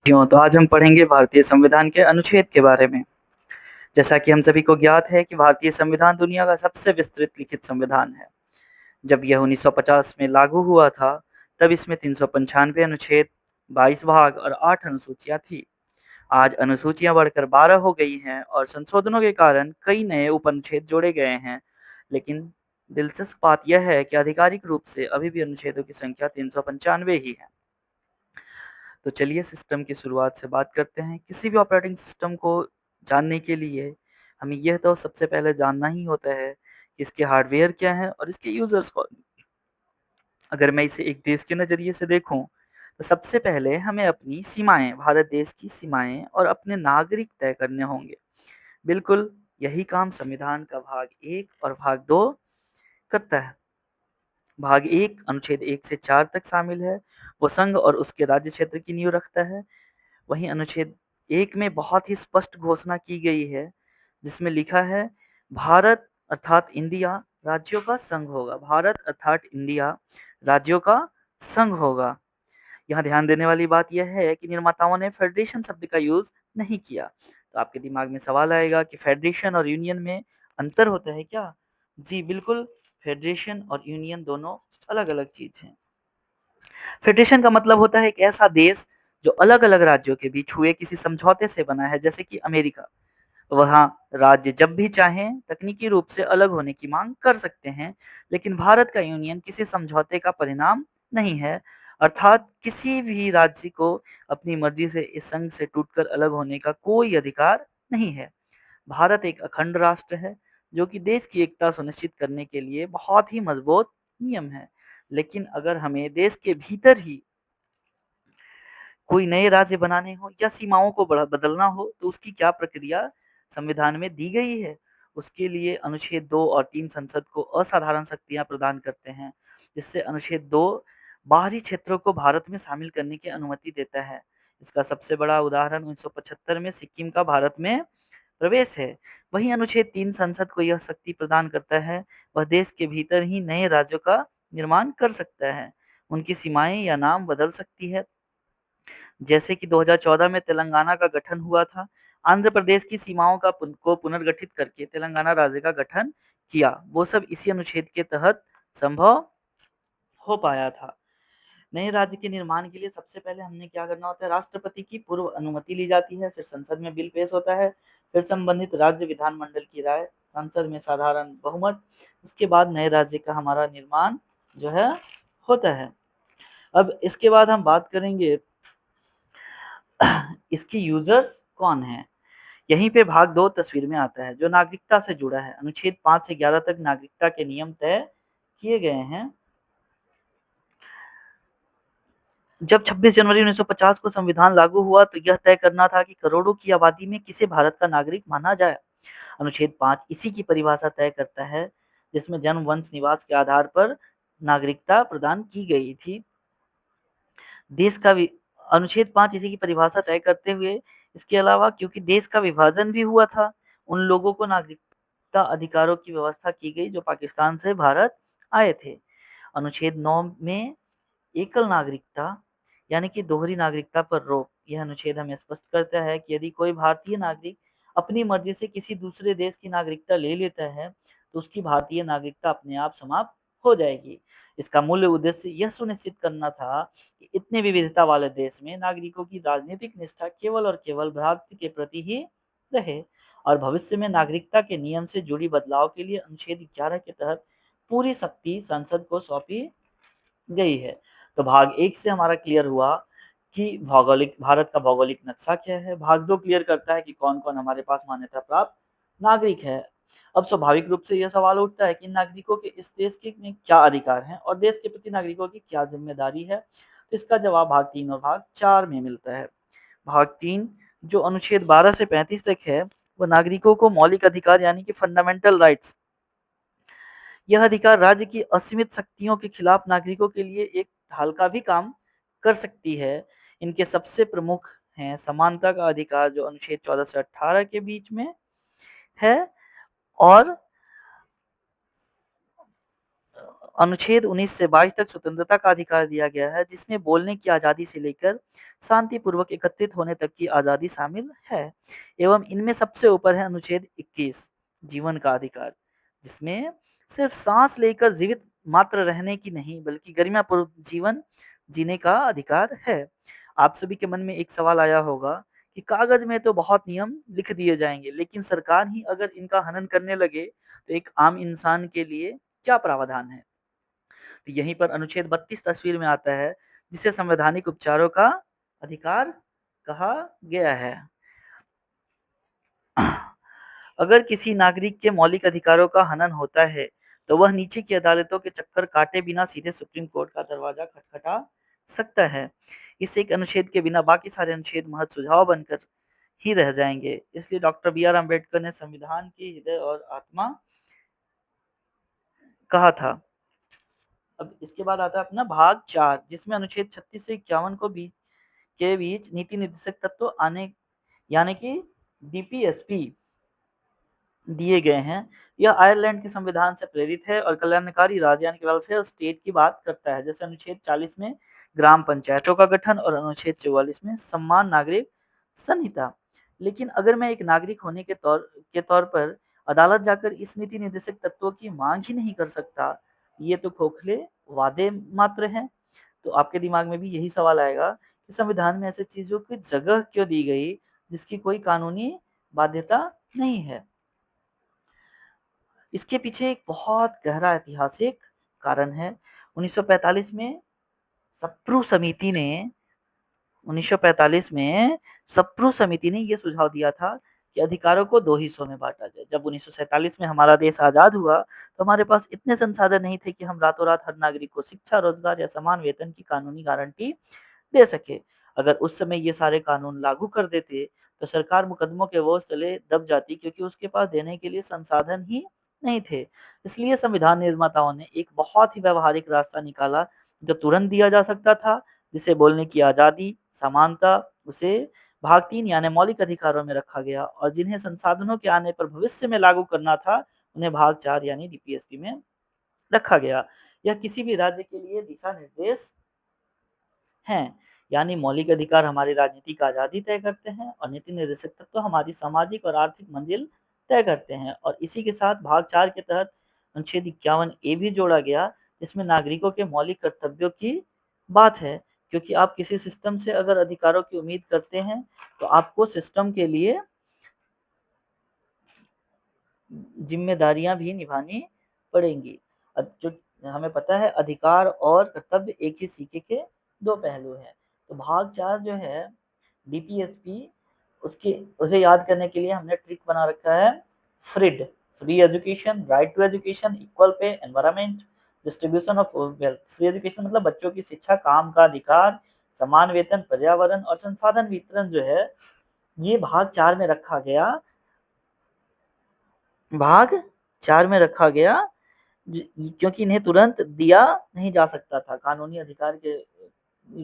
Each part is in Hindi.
तो आज हम पढ़ेंगे भारतीय संविधान के अनुच्छेद के बारे में। जैसा कि हम सभी को ज्ञात है कि भारतीय संविधान दुनिया का सबसे विस्तृत लिखित संविधान है। जब यह 1950 में लागू हुआ था, तब इसमें 395 अनुच्छेद, 22 भाग और 8 अनुसूचियां थी। आज अनुसूचियां बढ़कर 12 हो गई हैं और संशोधनों के कारण कई नए उपअनुच्छेद जोड़े गए हैं। लेकिन दिलचस्प बात यह है कि आधिकारिक रूप से अभी भी अनुच्छेदों की संख्या 395 ही है। तो चलिए सिस्टम की शुरुआत से बात करते हैं। किसी भी ऑपरेटिंग सिस्टम को जानने के लिए हमें यह तो सबसे पहले जानना ही होता है कि इसके हार्डवेयर क्या हैं और इसके यूजर्स कौन। अगर मैं इसे एक देश के नज़रिए से देखूं, तो सबसे पहले हमें अपनी सीमाएं, भारत देश की सीमाएं और अपने नागरिक तय करने होंगे। बिल्कुल यही काम संविधान का भाग 1 और भाग 2 करता है। भाग 1 अनुच्छेद 1 से 4 तक शामिल है। वो संघ और उसके राज्य क्षेत्र की नींव रखता है। वहीं अनुच्छेद 1 में बहुत ही स्पष्ट घोषणा की गई है, जिसमें लिखा है, भारत अर्थात इंडिया राज्यों का संघ होगा। भारत अर्थात इंडिया राज्यों का संघ होगा। यहाँ ध्यान देने वाली बात यह है कि निर्माताओं ने फेडरेशन शब्द का यूज नहीं किया। तो आपके दिमाग में सवाल आएगा कि फेडरेशन और यूनियन में अंतर होता है क्या? जी बिल्कुल, फेडरेशन और यूनियन दोनों अलग अलग चीज हैं। फेडरेशन का मतलब होता है एक ऐसा देश जो अलग अलग राज्यों के बीच हुए किसी समझौते से बना है, जैसे कि अमेरिका। वहाँ राज्य जब भी चाहें तकनीकी रूप से अलग होने की मांग कर सकते हैं। लेकिन भारत का यूनियन किसी समझौते का परिणाम नहीं है, अर्थात किसी भी राज्य को अपनी मर्जी से इस संघ से टूटकर अलग होने का कोई अधिकार नहीं है। भारत एक अखंड राष्ट्र है, जो कि देश की एकता सुनिश्चित करने के लिए बहुत ही मजबूत नियम है। लेकिन अगर हमें देश के भीतर ही कोई नए राज्य बनाने हो या सीमाओं को बदलना हो, तो उसकी क्या प्रक्रिया संविधान में दी गई है? उसके लिए अनुच्छेद 2 और 3 संसद को असाधारण शक्तियां प्रदान करते हैं, जिससे अनुच्छेद 2 बाहरी क्षेत्रों को भारत में शामिल करने की अनुमति देता है। इसका सबसे बड़ा उदाहरण 1975 में सिक्किम का भारत में प्रवेश है। वहीं अनुच्छेद 3 संसद को यह शक्ति प्रदान करता है, वह देश के भीतर ही नए राज्यों का निर्माण कर सकता है। उनकी सीमाएं या नाम बदल सकती है, जैसे कि 2014 में तेलंगाना का गठन हुआ था। आंध्र प्रदेश की सीमाओं को पुनर्गठित करके तेलंगाना राज्य का गठन किया। वो सब इसी अनुच्छेद के तहत संभव हो पाया था। नए राज्य के निर्माण के लिए सबसे पहले हमने क्या करना होता है? राष्ट्रपति की पूर्व अनुमति ली जाती है, फिर संसद में बिल पेश होता है, फिर संबंधित राज्य विधानमंडल की राय, संसद में साधारण बहुमत। उसके बाद नए राज्य का हमारा निर्माण जो है होता है। अब इसके बाद हम बात करेंगे इसकी यूजर्स कौन है। यहीं पे भाग 2 तस्वीर में आता है, जो नागरिकता से जुड़ा है। अनुच्छेद 5 से 11 तक नागरिकता के नियम तय किए गए हैं। जब 26 जनवरी 1950 को संविधान लागू हुआ, तो यह तय करना था कि करोड़ों की आबादी में किसे भारत का नागरिक माना जाए। अनुच्छेद 5 इसी की परिभाषा तय करता है, जिसमें जन्म, वंश, निवास के आधार पर नागरिकता प्रदान की गई थी। देश का अनुच्छेद 5 इसी की परिभाषा तय करते हुए, इसके अलावा क्योंकि देश का विभाजन भी हुआ था, उन लोगों को नागरिकता अधिकारों की व्यवस्था की गई जो पाकिस्तान से भारत आए थे। अनुच्छेद 9 में एकल नागरिकता यानी कि दोहरी नागरिकता पर रोक, यह अनुच्छेद हमें स्पष्ट करता है कि यदि कोई भारतीय नागरिक अपनी मर्जी से किसी दूसरे देश की नागरिकता ले लेता है, तो उसकी भारतीय नागरिकता अपने आप समाप्त हो जाएगी। इसका मूल उद्देश्य यह सुनिश्चित करना था कि इतने विविधता वाले देश में नागरिकों की राजनीतिक निष्ठा केवल और केवल भारत के प्रति ही रहे। और भविष्य में नागरिकता के नियम से जुड़ी बदलाव के लिए अनुच्छेद 11 के तहत पूरी शक्ति संसद को सौंपी गई है। तो भाग 1 से हमारा क्लियर हुआ कि भौगोलिक भारत का भौगोलिक नक्शा क्या है। भाग 2 क्लियर करता है कि कौन-कौन हमारे पास मान्यता प्राप्त नागरिक है। अब स्वाभाविक रूप से यह सवाल उठता है कि नागरिकों के इस देश के में क्या अधिकार हैं और देश के प्रति नागरिकों की क्या जिम्मेदारी है। तो इसका जवाब भाग 3 और भाग 4 में मिलता है। भाग 3 जो अनुच्छेद 12 से 35 तक है, वो नागरिकों को मौलिक अधिकार यानी कि फंडामेंटल राइट्स, यह अधिकार राज्य की असीमित शक्तियों के खिलाफ नागरिकों के लिए एक ढाल का भी काम कर सकती है। इनके सबसे प्रमुख हैं समानता का अधिकार, जो अनुच्छेद 14 से 18 के बीच में है, और अनुच्छेद 19 से 22 तक स्वतंत्रता का अधिकार दिया गया है, जिसमें बोलने की आजादी से लेकर शांतिपूर्वक एकत्रित होने तक की आजादी शामिल है। एवं इनमें सबसे ऊपर है अनुच्छेद 21 जीवन का अधिकार, जिसमें सिर्फ सांस लेकर जीवित मात्र रहने की नहीं बल्कि गरिमापूर्वक जीवन जीने का अधिकार है। आप सभी के मन में एक सवाल आया होगा कि कागज में तो बहुत नियम लिख दिए जाएंगे, लेकिन सरकार ही अगर इनका हनन करने लगे तो एक आम इंसान के लिए क्या प्रावधान है? तो यहीं पर अनुच्छेद 32 तस्वीर में आता है, जिसे संवैधानिक उपचारों का अधिकार कहा गया है। अगर किसी नागरिक के मौलिक अधिकारों का हनन होता है, तो वह नीचे की अदालतों के चक्कर काटे बिना सीधे सुप्रीम कोर्ट का दरवाजा खटखटा सकता है। इस एक अनुच्छेद के बिना बाकी सारे अनुच्छेद महज सुझाव बनकर ही रह जाएंगे। इसलिए डॉक्टर बी आर अम्बेडकर ने संविधान की हृदय और आत्मा कहा था। अब इसके बाद आता है अपना भाग 4, जिसमें अनुच्छेद 36 से 51 के बीच नीति निर्देशक तत्व आने यानी कि डीपीएसपी दिए गए हैं। यह आयरलैंड के संविधान से प्रेरित है और कल्याणकारी राज्य यानी कि वेलफेयर स्टेट की बात करता है। जैसे अनुच्छेद 40 में ग्राम पंचायतों का गठन और अनुच्छेद 44 में सम्मान नागरिक संहिता। लेकिन अगर मैं एक नागरिक होने के तौर पर अदालत जाकर इस नीति निर्देशक तत्वों की मांग ही नहीं कर सकता, ये तो खोखले वादे मात्र हैं। तो आपके दिमाग में भी यही सवाल आएगा कि संविधान में ऐसे चीजों की जगह क्यों दी गई जिसकी कोई कानूनी बाध्यता नहीं है। इसके पीछे एक बहुत गहरा ऐतिहासिक कारण है। 1945 में सप्रू समिति ने 1945 में सप्रू समिति ने यह सुझाव दिया था कि अधिकारों को 2 हिस्सों में बांटा जाए। जब 1947 में हमारा देश आजाद हुआ, तो हमारे पास इतने संसाधन नहीं थे कि हम रातों-रात हर नागरिक को शिक्षा, रोजगार या समान वेतन की कानूनी गारंटी दे सके। अगर उस समय ये सारे कानून लागू कर देते, तो सरकार मुकदमों के बोझ तले दब जाती, क्योंकि उसके पास देने के लिए संसाधन ही नहीं थे। इसलिए संविधान निर्माताओं ने एक बहुत ही व्यावहारिक रास्ता निकाला, जो तुरंत दिया जा सकता था, जिसे बोलने की आजादी, समानता, उसे भाग 3 यानी मौलिक अधिकारों में रखा गया, और जिन्हें संसाधनों के आने पर भविष्य में लागू करना था, उन्हें भाग 4 यानी डीपीएसपी में रखा गया। यह किसी भी राज्य के लिए दिशा निर्देश हैं, यानी मौलिक अधिकार हमारी राजनीतिक आजादी तय करते हैं और नीति निर्देशक तत्व हमारी सामाजिक और आर्थिक मंजिल तय करते हैं। और इसी के साथ भाग 4 के तहत अनुच्छेद 51 ए भी जोड़ा गया, जिसमें नागरिकों के मौलिक कर्तव्यों की बात है। क्योंकि आप किसी सिस्टम से अगर अधिकारों की उम्मीद करते हैं, तो आपको सिस्टम के लिए जिम्मेदारियां भी निभानी पड़ेंगी। जो हमें पता है, अधिकार और कर्तव्य एक ही सिक्के के 2 पहलू हैं। तो भाग 4 जो है डीपीएसपी, उसके उसे याद करने के लिए हमने ट्रिक बना रखा है फ्रीड, free education, right to education, equal pay, environment, distribution of wealth. Free education मतलब बच्चों की शिक्षा, काम का अधिकार, समान वेतन, पर्यावरण और संसाधन वितरण जो है, ये भाग 4 में रखा गया। भाग 4 में रखा गया क्योंकि इन्हें तुरंत दिया नहीं जा सकता था, कानूनी अधिकार के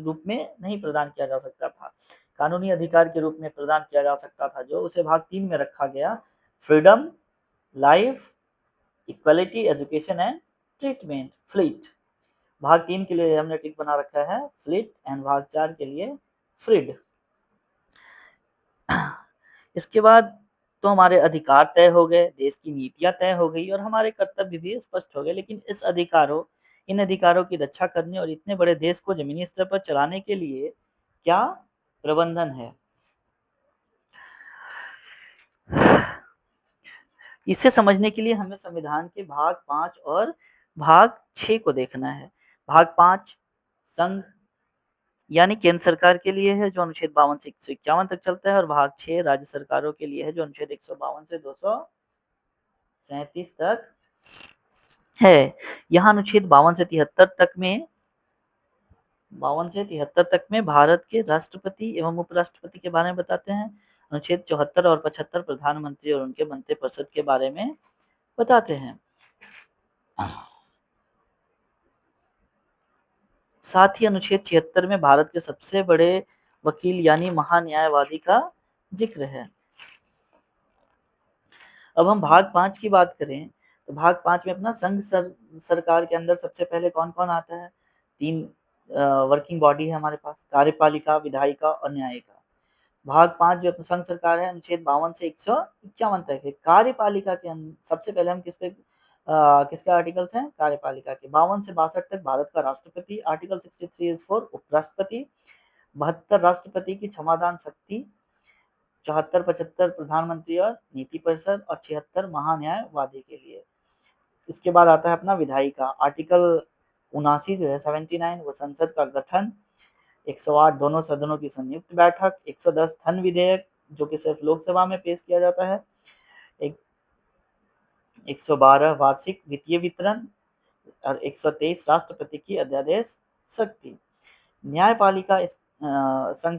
रूप में नहीं प्रदान किया जा सकता था। कानूनी अधिकार के रूप में प्रदान किया जा सकता था, जो उसे भाग 3 में रखा गया, freedom, life, equality, education and treatment, fleet. भाग 3 के लिए हमने टिक बना रखा है फ्लीट, एंड भाग 4 के लिए फ्रीड। इसके बाद तो हमारे अधिकार तय हो गए, देश की नीतियां तय हो गई और हमारे कर्तव्य भी स्पष्ट हो गए। लेकिन इन अधिकारों की रक्षा करने और इतने बड़े देश को जमीनी स्तर पर चलाने के लिए क्या प्रबंधन है? इसे समझने के लिए हमें संविधान के भाग 5 और भाग 6 को देखना है। भाग 5 संघ यानी केंद्र सरकार के लिए है, जो अनुच्छेद 52 से 151 तक चलता है, और भाग 6 राज्य सरकारों के लिए है, जो अनुच्छेद 152 से 237 तक है। यहाँ अनुच्छेद 52 से 73 तक में भारत के राष्ट्रपति एवं उपराष्ट्रपति के बारे में बताते हैं। अनुच्छेद 74 और 75 प्रधानमंत्री और उनके मंत्रिपरिषद के बारे में बताते हैं। साथ ही अनुच्छेद 76 में भारत के सबसे बड़े वकील यानी महान्यायवादी का जिक्र है। अब हम भाग 5 की बात करें, तो भाग 5 में अपना सरकार के अंदर सबसे पहले कौन-कौन आता है? 3 वर्किंग बॉडी है हमारे पास, कार्यपालिका, विधायिका और न्यायिका। भाग 5 जो संघ सरकार है, अनुच्छेद 52 से 151 तक है। कार्यपालिका के सबसे पहले हम किसके आर्टिकल्स हैं? कार्यपालिका के। 52 से 62 तक भारत का राष्ट्रपति, आर्टिकल 63 इज फॉर उपराष्ट्रपति, 72 राष्ट्रपति की क्षमादान शक्ति, 74-75 प्रधानमंत्री और नीति परिषद और 76 महान्यायवादी के लिए। इसके बाद आता है अपना विधायिका, आर्टिकल 79 जो है 79 वो संसद का गठन, 108 दोनों सदनों की संयुक्त बैठक, 110 धन विधेयक जो कि सिर्फ लोकसभा में पेश किया जाता है, 112 वार्षिक वित्तीय वितरण और 123 राष्ट्रपति की अध्यादेश शक्ति। न्यायपालिका इस संघ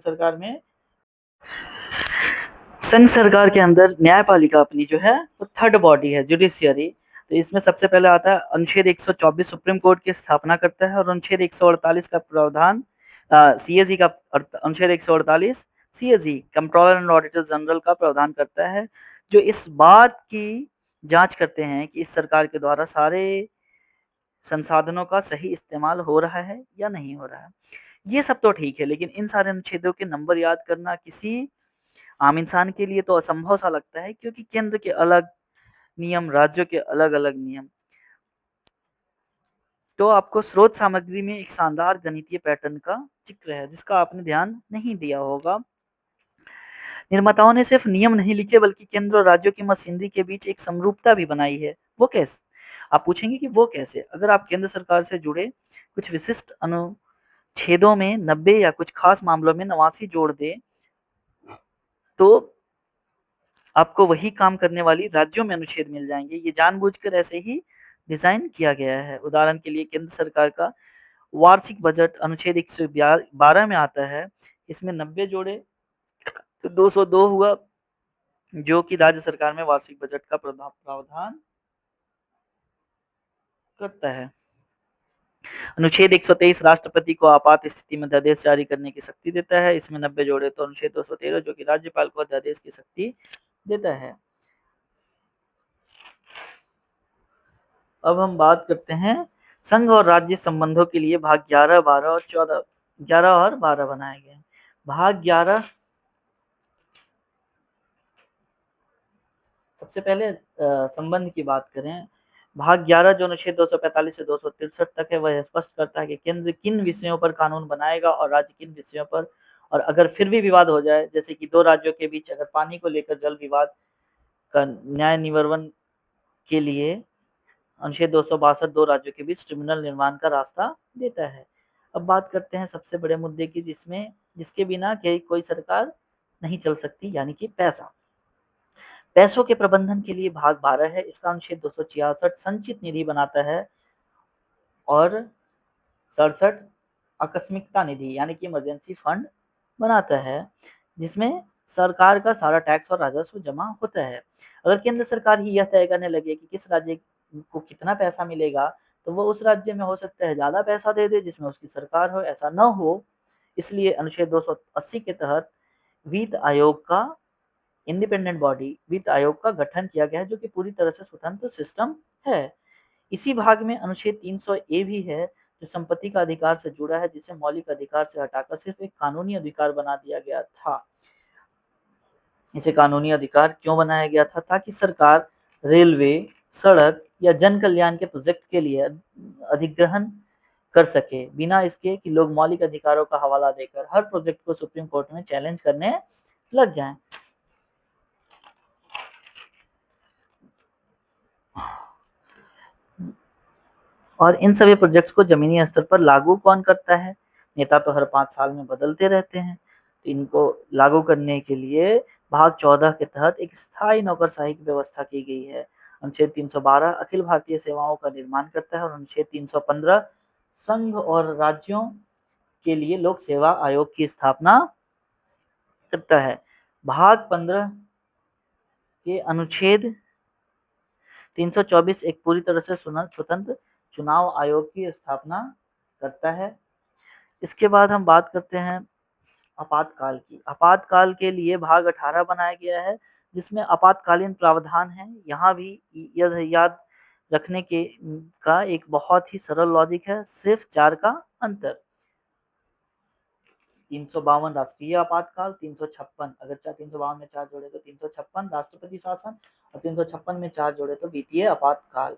सरकार के अंदर न्यायपालिका अपनी जो है वो थर्ड बॉडी है, जुडिशियरी। तो इसमें सबसे पहले आता है अनुच्छेद 124 सुप्रीम कोर्ट की स्थापना करता है और अनुच्छेद 148 का प्रावधान सीएजी का अनुच्छेद 148 CAG controller and auditor general का प्रावधान करता है, जो इस बात की जांच करते हैं कि इस सरकार के द्वारा सारे संसाधनों का सही इस्तेमाल हो रहा है या नहीं हो रहा है। ये सब तो ठीक है, लेकिन इन सारे अनुच्छेदों के नंबर याद करना किसी आम इंसान के लिए तो असंभव सा लगता है, क्योंकि केंद्र के अलग नियम, राज्यों के अलग-अलग नियम। तो आपको स्रोत सामग्री में एक शानदार गणितीय पैटर्न का जिक्र है, जिसका आपने ध्यान नहीं दिया होगा। निर्माताओं ने सिर्फ नियम नहीं लिखे, बल्कि केंद्र और राज्यों की मशीनरी के बीच एक समरूपता भी बनाई है। वो कैसे? आप पूछेंगे कि वो कैसे? अगर आप केंद्र सरकार से जुड़े कुछ विशिष्ट अनुच्छेदों में 90 या कुछ खास मामलों में 89 जोड़ दें, तो आपको वही काम करने वाली राज्यों में अनुच्छेद मिल जाएंगे। ये जानबूझकर ऐसे ही डिजाइन किया गया है। उदाहरण के लिए केंद्र सरकार का वार्षिक बजट अनुच्छेद 112 में आता है। इसमें 90 जोड़े तो 202 हुआ, जो कि राज्य सरकार में वार्षिक बजट का प्रावधान करता है। अनुच्छेद 123 राष्ट्रपति को आपात स्थिति में अध्यादेश जारी करने की शक्ति देता है। इसमें 90 जोड़े तो अनुच्छेद 213 जो कि राज्यपाल को अध्यादेश की शक्ति देता है। अब हम बात करते हैं संघ और राज्य संबंधों के लिए भाग 11, 12 और 14, 11 और 12 बनाए गए। भाग 11 सबसे पहले संबंध की बात करें। भाग 11 जो अनुच्छेद 245 से 263 तक है, वह स्पष्ट करता है कि केंद्र किन विषयों पर कानून बनाएगा और राज्य किन विषयों पर। और अगर फिर भी विवाद हो जाए, जैसे कि दो राज्यों के बीच अगर पानी को लेकर जल विवाद का न्याय निवर्वन के लिए अनुच्छेद 262 दो राज्यों के बीच ट्रिब्यूनल निर्माण का रास्ता देता है। अब बात करते हैं सबसे बड़े मुद्दे की, जिसके बिना कोई सरकार नहीं चल सकती, यानी कि पैसा। पैसों के प्रबंधन के लिए भाग 12 है। इसका अनुच्छेद 266 संचित निधि बनाता है और 67 आकस्मिकता निधि यानी कि इमरजेंसी फंड बनाता है, जिसमें सरकार का सारा टैक्स और राजस्व जमा होता है। अगर केंद्र सरकार ही यह तय करने लगे कि किस राज्य को कितना पैसा मिलेगा, तो वो उस राज्य में हो सकता है ज्यादा पैसा दे दे जिसमें उसकी सरकार हो, ऐसा न हो। इसलिए अनुच्छेद 280 के तहत वित्त आयोग का इंडिपेंडेंट बॉडी वित्त आयोग का गठन किया गया है, जो कि पूरी तरह से स्वतंत्र सिस्टम है। इसी भाग में अनुच्छेद 300 ए भी है, जो संपत्ति का अधिकार से जुड़ा है, जिसे मौलिक अधिकार से हटाकर सिर्फ एक कानूनी अधिकार बना दिया गया था। इसे कानूनी अधिकार क्यों बनाया गया था? ताकि सरकार रेलवे, सड़क या जन कल्याण के प्रोजेक्ट के लिए अधिग्रहण कर सके, बिना इसके कि लोग मौलिक अधिकारों का हवाला देकर हर प्रोजेक्ट को सुप्रीम कोर्ट में चैलेंज करने लग जाएं। और इन सभी प्रोजेक्ट्स को जमीनी स्तर पर लागू कौन करता है? नेता तो हर 5 साल में बदलते रहते हैं। तो इनको लागू करने के लिए भाग 14 के तहत एक स्थायी नौकरशाही की व्यवस्था की गई है। अनुच्छेद 312 अखिल भारतीय सेवाओं का निर्माण करता है और अनुच्छेद 315 संघ और राज्यों के लिए लोक सेवा आयोग की स्थापना करता है। भाग 15 के अनुच्छेद 324 एक पूरी तरह से स्वतंत्र चुनाव आयोग की स्थापना करता है। इसके बाद हम बात करते हैं आपातकाल की। आपातकाल के लिए भाग 18 बनाया गया है, जिसमें आपातकालीन प्रावधान है। यहाँ भी याद रखने के का एक बहुत ही सरल लॉजिक है, सिर्फ 4 का अंतर। 352 राष्ट्रीय आपातकाल, 356 अगर 352 में 4 जोड़े तो 356 राष्ट्रपति शासन और 356 में 4 जोड़े तो वित्तीय आपातकाल।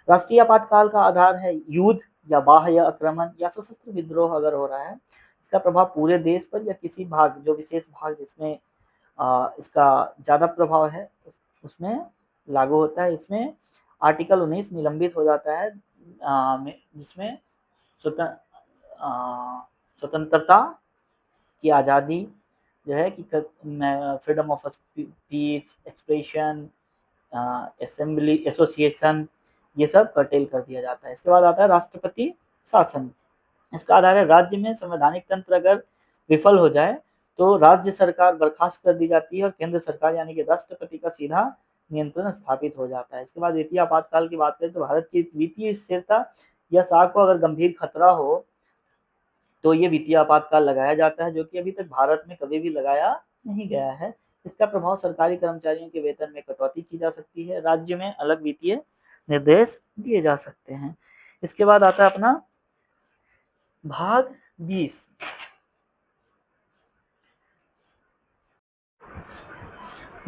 राष्ट्रीय आपातकाल का आधार है युद्ध या बाह्य आक्रमण या सशस्त्र विद्रोह अगर हो रहा है, इसका प्रभाव पूरे देश पर या किसी भाग, जो विशेष भाग जिसमें इसका ज्यादा प्रभाव है उसमें लागू होता है। इसमें आर्टिकल 19 निलंबित हो जाता है, जिसमें स्वतंत्रता की आज़ादी जो है कि freedom of speech, expression, assembly, association, ये सब कर्टेल कर दिया जाता है। इसके बाद आता है राष्ट्रपति शासन। इसका आधार है राज्य में संवैधानिक तंत्र अगर विफल हो जाए तो राज्य सरकार बर्खास्त कर दी जाती है और केंद्र सरकार यानी कि राष्ट्रपति का सीधा नियंत्रण स्थापित हो जाता है। इसके बाद वित्तीय आपातकाल की बात करें तो भारत की वित्तीय स्थिरता या साख को अगर गंभीर खतरा हो तो ये वित्तीय आपातकाल लगाया जाता है, जो कि अभी तक भारत में कभी भी लगाया नहीं गया है। इसका प्रभाव सरकारी कर्मचारियों के वेतन में कटौती की जा सकती है, राज्य में अलग वित्तीय निर्देश दिए जा सकते हैं। इसके बाद आता है अपना भाग 20।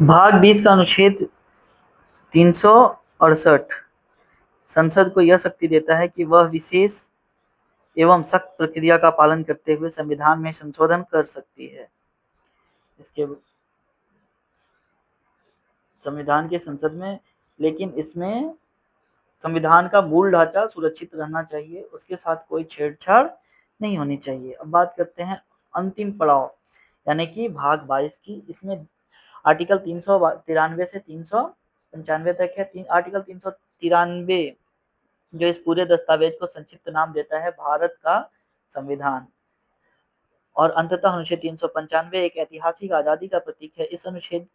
भाग 20 का अनुच्छेद 368 संसद को यह शक्ति देता है कि वह विशेष एवं सख्त प्रक्रिया का पालन करते हुए संविधान में संशोधन कर सकती है। इसके संविधान के संसद में, लेकिन इसमें संविधान का मूल ढांचा सुरक्षित रहना चाहिए, उसके साथ कोई छेड़छाड़ नहीं होनी चाहिए। अब बात करते हैं अंतिम पड़ाव यानी कि भाग 22 की। इसमें आर्टिकल 393 से 395 तक है। आर्टिकल 393 जो इस पूरे दस्तावेज को संक्षिप्त नाम देता है भारत का संविधान, और अंततः अनुच्छेद 395 एक ऐतिहासिक आजादी का प्रतीक है। इस अनुच्छेद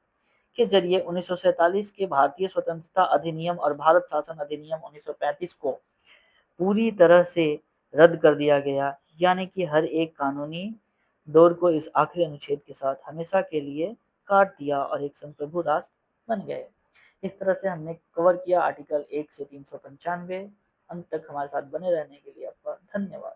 के जरिए 1947 के भारतीय स्वतंत्रता अधिनियम और भारत शासन अधिनियम 1935 को पूरी तरह से रद्द कर दिया गया, यानी कि हर एक कानूनी दौर को इस आखिरी अनुच्छेद के साथ हमेशा के लिए काट दिया और एक संप्रभु राष्ट्र बन गए। इस तरह से हमने कवर किया आर्टिकल 1 से 395। अंत तक हमारे साथ बने रहने के लिए आपका धन्यवाद।